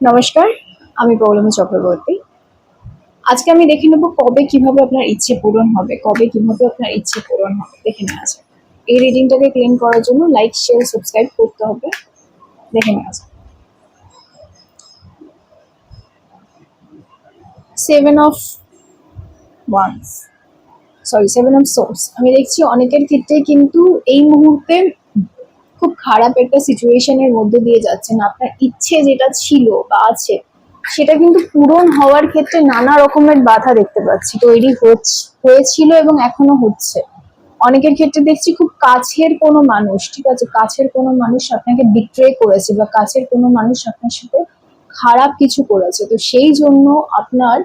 নমস্কার, আমি পৌলমী চক্রবর্তী। আজকে আমি দেখে নেব কবে কিভাবে আপনার ইচ্ছে পূরণ হবে, কবে কিভাবে আপনার ইচ্ছে পূরণ হবে দেখে নেওয়া যাক। এই রিডিংটাকে ক্লেম করার জন্য লাইক, শেয়ার, সাবস্ক্রাইব করতে হবে। দেখে নেওয়া যাক। 7 of wands, sorry 7 of swords. আমি দেখছি অনেকের ক্ষেত্রে কিন্তু এই মুহূর্তে খুব খারাপ একটা সিচুয়েশনের মধ্যে দিয়ে যাচ্ছেন। আপনার ইচ্ছে যেটা ছিল বা আছে সেটা কিন্তু পূরণ হওয়ার ক্ষেত্রে নানা রকমের বাধা দেখতে পাচ্ছি তৈরি হয়েছিল এবং এখনো হচ্ছে। অনেকের ক্ষেত্রে দেখছি খুব কাছের কোনো মানুষ, ঠিক আছে, কাছের কোনো মানুষ আপনাকে বিট্রে করেছে বা কাছের কোনো মানুষ আপনার সাথে খারাপ কিছু করেছে। তো সেই জন্য আপনার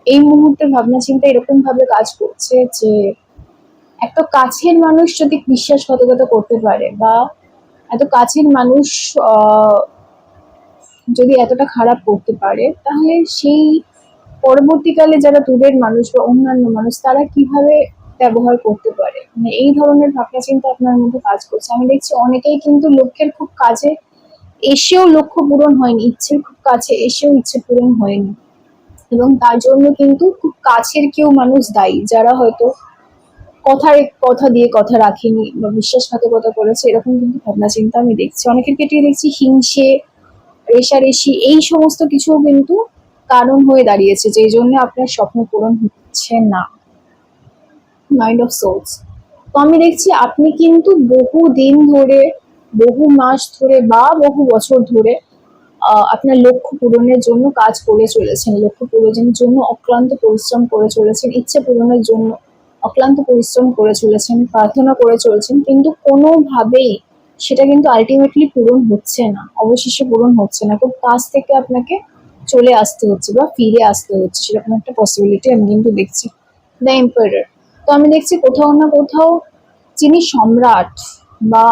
এই মুহূর্তে ভাবনা চিন্তা এরকম ভাবে কাজ করছে যে একটা কাছের মানুষ যদি বিশ্বাসঘাতকতা করতে পারে বা এত কাছের মানুষ যদি এতটা খারাপ করতে পারে, তাহলে সেই পরবর্তীকালে যারা দূরের মানুষ বা অন্যান্য মানুষ তারা কিভাবে ব্যবহার করতে পারে, মানে এই ধরনের ভাবনা চিন্তা আপনার মধ্যে কাজ করছে। আমি দেখছি অনেকেই কিন্তু লক্ষ্যের খুব কাছে এসেও লক্ষ্য পূরণ হয়নি, ইচ্ছের খুব কাছে এসেও ইচ্ছে পূরণ হয়নি, এবং তার জন্য কিন্তু খুব কাছের কেউ মানুষ দায়ী, যারা হয়তো কথা দিয়ে কথা রাখেনি বা বিশ্বাসঘাতকতা করেছে, এরকম কিন্তু ভাবনা চিন্তা আমি দেখছি। অনেকের ক্ষেত্রে দেখছি হিংসে, রেষারেষি এই সমস্ত কিছু কিন্তু কারণ হয়ে দাঁড়িয়েছে যেই জন্য আপনার স্বপ্ন পূরণ হচ্ছে না। Mind of souls. তো আমি দেখছি আপনি কিন্তু বহু দিন ধরে, বহু মাস ধরে বা বহু বছর ধরে আপনার লক্ষ্য পূরণের জন্য কাজ করে চলেছেন, লক্ষ্য পূরণের জন্য অক্লান্ত পরিশ্রম করে চলেছেন, ইচ্ছে পূরণের জন্য অক্লান্ত পরিশ্রম করে চলেছেন, প্রার্থনা করে চলেছেন, কিন্তু কোনোভাবেই সেটা কিন্তু আলটিমেটলি পূরণ হচ্ছে না, অবশেষে পূরণ হচ্ছে না। খুব কাছ থেকে আপনাকে চলে আসতে হচ্ছে বা ফিরে আসতে হচ্ছে, সেরকম একটা পসিবিলিটি আমি কিন্তু দেখছি। The empire. তো আমি দেখছি কোথাও না কোথাও যিনি সম্রাট বা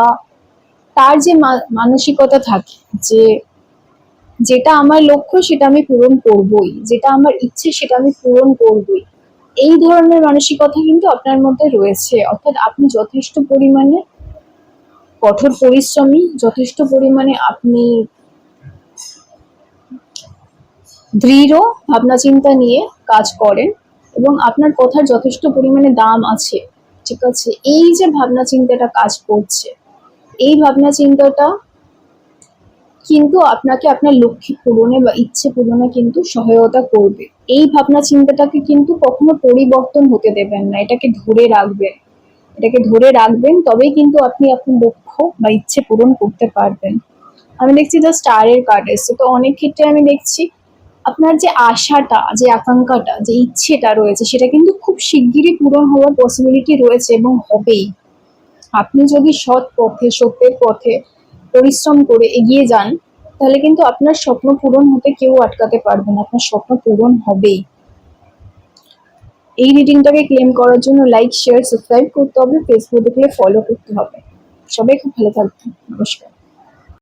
তার যে মানসিকতা থাকে যে যেটা আমার লক্ষ্য সেটা আমি পূরণ করবই, যেটা আমার ইচ্ছে সেটা আমি পূরণ করবই, এই ধরনের মানসিকতা কিন্তু আপনার মধ্যে রয়েছে। অর্থাৎ আপনি যথেষ্ট পরিমাণে কঠোর পরিশ্রমী, যথেষ্ট পরিমাণে আপনি দৃঢ় ভাবনা চিন্তা নিয়ে কাজ করেন এবং আপনার কথার যথেষ্ট পরিমাণে দাম আছে, ঠিক আছে। এই যে ভাবনা চিন্তাটা কাজ করছে, এই ভাবনা চিন্তাটা কিন্তু আপনাকে আপনার লক্ষ্য পূরণে বা ইচ্ছে পূরণে কিন্তু সহায়তা করবে। এই ভাবনা চিন্তাটাকে কিন্তু কখনো পরিবর্তন হতে দেবেন না, এটাকে ধরে রাখবেন, এটাকে ধরে রাখবেন, তবেই কিন্তু আপনি আপনার লক্ষ্য বা ইচ্ছে পূরণ করতে পারবেন। আমি দেখছি দ্য স্টারের কার্ড এসছে। তো অনেক ক্ষেত্রে আমি দেখছি আপনার যে আশাটা, যে আকাঙ্ক্ষাটা, যে ইচ্ছেটা রয়েছে সেটা কিন্তু খুব শিগগিরই পূরণ হওয়ার পসিবিলিটি রয়েছে এবং হবেই। আপনি যদি সৎ পথে, সত্যের পথে পরিশ্রম করে এগিয়ে যান, তাহলে কিন্তু আপনার স্বপ্ন পূরণ হতে কেউ আটকাতে পারবে না, আপনার স্বপ্ন পূরণ হবেই। এই রিডিংটাকে ক্লেম করার জন্য লাইক, শেয়ার, সাবস্ক্রাইব করতে হবে, ফেসবুক দেখলে ফলো করতে হবে। সবাই খুব ভালো থাকবেন। নমস্কার।